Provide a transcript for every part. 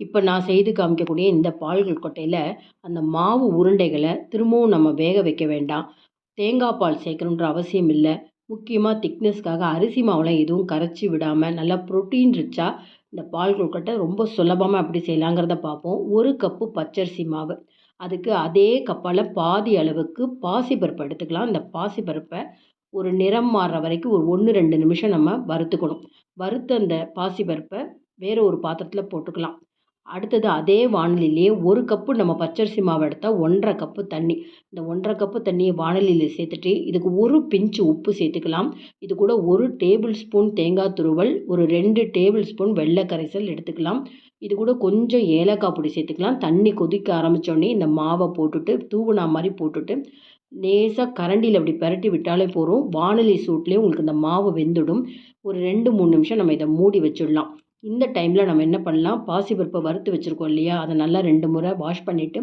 இப்போ நான் செய்து காமிக்கக்கூடிய இந்த பால் கொழுக்கட்டையில அந்த மாவு உருண்டைகள திரும்பவும் நம்ம வேக வைக்க வேண்டாம். தேங்காய் பால் சேர்க்கணுன்ற அவசியம் இல்ல. முக்கியமா திக்னஸ்க்காக அரிசி மாவுலாம் எதுவும் கரைச்சி விடாம நல்லா புரோட்டீன் ரிச்சா இந்த பால் கொழுக்கட்டை ரொம்ப சுலபமா எப்படி செய்யலாங்கிறத பார்ப்போம். 1 கப்பு பச்சரிசி மாவு. அதுக்கு அதே கப்பால பாதி அளவுக்கு பாசிப்பருப்பு எடுத்துக்கலாம். இந்த பாசிப்பருப்ப ஒரு நிறம் மாறுற வரைக்கும் ஒரு 1, 2 நிமிஷம் நம்ம வறுத்துக்கணும். வறுத்த அந்த பாசிப்பருப்ப வேற ஒரு பாத்திரத்தில போட்டுக்கலாம். அடுத்தது அதே வாணலியிலேயே 1 கப்பு நம்ம பச்சரிசி மாவு எடுத்தா 1 1/2 கப்பு தண்ணி. இந்த 1 1/2 கப்பு தண்ணிய வாணலியில சேர்த்துட்டு, இதுக்கு ஒரு பிஞ்ச் உப்பு சேர்த்துக்கலாம். இது கூட 1 டேபிள் ஸ்பூன் தேங்காய் துருவல், ஒரு 2 டேபிள் ஸ்பூன் வெல்ல கரைசல் எடுத்துக்கலாம். இது கூட கொஞ்சம் ஏலக்காய் பொடி சேர்த்துக்கலாம். தண்ணி கொதிக்க ஆரம்பிச்சோனே இந்த மாவ போட்டுட்டு, தூவுனா மாரி போட்டுட்டு, லேசா கரண்டியில இப்படி பெரட்டி விட்டாலே போதும். வாணலி சூட்லயே உங்களுக்கு இந்த மாவு வெந்துடும். ஒரு 2, 3 நிமிஷம் நம்ம இத மூடி வச்சுடலாம். இந்த டைமில் நம்ம என்ன பண்ணலாம், பாசிப்பருப்பை வறுத்து வச்சுருக்கோம் இல்லையா, அதை நல்லா 2 முறை வாஷ் பண்ணிவிட்டு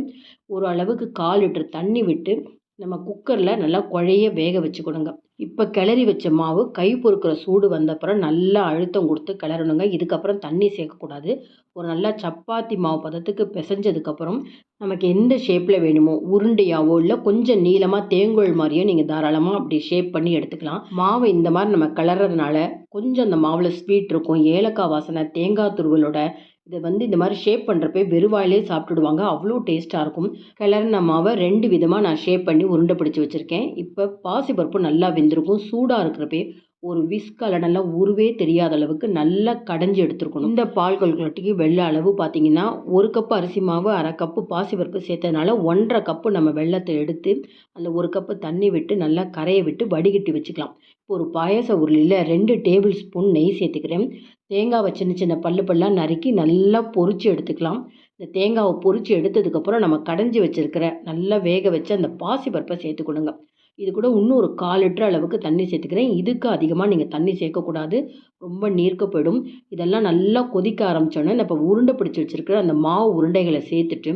ஒரு அளவுக்கு 1/4 லிட்டர் தண்ணி விட்டு நம்ம குக்கரில் நல்லா குழைய வேக வச்சுக்கணுங்க. இப்போ கிளறி வச்ச மாவு கை பொறுக்கிற சூடு வந்தப்புறம் நல்லா அழுத்தம் கொடுத்து கிளறணுங்க. இதுக்கப்புறம் தண்ணி சேர்க்கக்கூடாது. ஒரு நல்லா சப்பாத்தி மாவு பதத்துக்கு பிசைஞ்சதுக்கப்புறம் நமக்கு எந்த ஷேப்பில் வேணுமோ உருண்டையாவோ இல்லை கொஞ்சம் நீளமாக தேங்கோல் மாதிரியோ நீங்கள் தாராளமாக அப்படி ஷேப் பண்ணி எடுத்துக்கலாம். மாவை இந்த மாதிரி நம்ம கிளறதுனால கொஞ்சம் அந்த மாவில் ஸ்வீட் இருக்கும், ஏலக்காய் வாசனை, தேங்காய் துருவலோட இதை இந்த மாதிரி ஷேப் பண்ணுறப்ப வெறுவாயிலே சாப்பிட்டுடுவாங்க. அவ்வளோ டேஸ்ட்டாக இருக்கும். கிளறின மாவை 2 விதமாக நான் ஷேப் பண்ணி உருண்டை பிடிச்சி வச்சுருக்கேன். இப்போ பாசிப்பருப்பு நல்லா வெந்திருக்கும். சூடாக இருக்கிறப்பே ஒரு விஸ்கால நல்லா உருவே தெரியாத அளவுக்கு நல்லா கடைஞ்சி எடுத்துருக்கணும். இந்த பால் கொழுக்கட்டைக்கு வெள்ளை அளவு பார்த்தீங்கன்னா 1 கப்பு அரிசி மாவு, 1/2 கப்பு பாசிப்பருப்பு சேர்த்ததுனால 1 1/2 கப்பு நம்ம வெள்ளத்தை எடுத்து அந்த 1 கப்பு தண்ணி விட்டு நல்லா கரைய விட்டு வடிகட்டி வச்சுக்கலாம். இப்போ ஒரு பாயாச உருளையில் 2 டேபிள் ஸ்பூன் நெய் சேர்த்துக்கிறேன். தேங்காவை சின்ன சின்ன பல்லு பல்லாக நறுக்கி நல்லா பொரித்து எடுத்துக்கலாம். இந்த தேங்காவை பொரித்து எடுத்ததுக்கப்புறம் நம்ம கடைஞ்சி வச்சுருக்கிற நல்லா வேக வச்சு அந்த பாசிப்பருப்பை சேர்த்துக்கணுங்க. இது கூட இன்னும் ஒரு 1/4 லிட்டர் அளவுக்கு தண்ணி சேர்த்துக்கிறேன். இதுக்கு அதிகமாக நீங்கள் தண்ணி சேர்க்கக்கூடாது, ரொம்ப நீர்க்க போயிடும். இதெல்லாம் நல்லா கொதிக்க ஆரம்பித்தோன்னே நம்ம உருண்டை பிடிச்சி வச்சுருக்கிற அந்த மாவு உருண்டைகளை சேர்த்துட்டு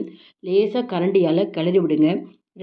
லேசாக கரண்டியால் கிளறி விடுங்க.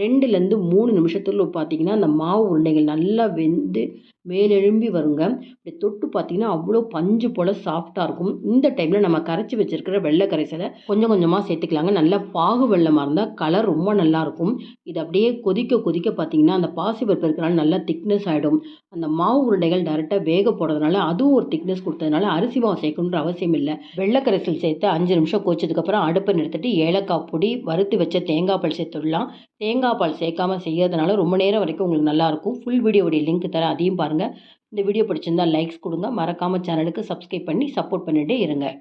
2லேருந்து 3 நிமிஷத்துல பார்த்தீங்கன்னா அந்த மாவு உருண்டைகள் நல்லா வெந்து மேலெழும்பி வருங்க. இப்படி தொட்டு பார்த்தீங்கன்னா அவ்வளோ பஞ்சு போல் சாஃப்டாக இருக்கும். இந்த டைமில் நம்ம கரைச்சி வச்சுருக்கிற வெள்ளை கரைசலை கொஞ்சம் கொஞ்சமாக சேர்த்துக்கலாங்க. நல்லா பாகு வெல்லமாக இருந்தால் கலர் ரொம்ப நல்லாயிருக்கும். இது அப்படியே கொதிக்க கொதிக்க பார்த்தீங்கன்னா அந்த பாசிப்பருப்பு இருக்கிறனால நல்லா திக்னஸ் ஆகிடும். அந்த மாவு உருண்டைகள் டைரெக்டாக வேக போடுறதுனால அதுவும் ஒரு திக்னஸ் கொடுத்ததுனால அரிசி மாவு சேர்க்கணுன்ற அவசியம் இல்லை. வெள்ளை கரைசல் சேர்த்து 5 நிமிஷம் கொதிச்சதுக்கப்புறம் அடுப்பை நிறுத்திட்டு ஏலக்காய் பொடி, வறுத்து வச்ச தேங்காய் பால் சேர்த்துடலாம். தேங்காய் பால் சேர்க்காம செய்யறதுனால ரொம்ப நேரம் வரைக்கும் உங்களுக்கு நல்லாயிருக்கும். ஃபுல் வீடியோவுடைய லிங்க் தரேன், அதையும் பாருங்கள். இந்த வீடியோ பிடிச்சிருந்தா லைக்ஸ் கொடுங்க. மறக்காமல் சேனலுக்கு சப்ஸ்கிரைப் பண்ணி சப்போர்ட் பண்ணிகிட்டே இருங்க.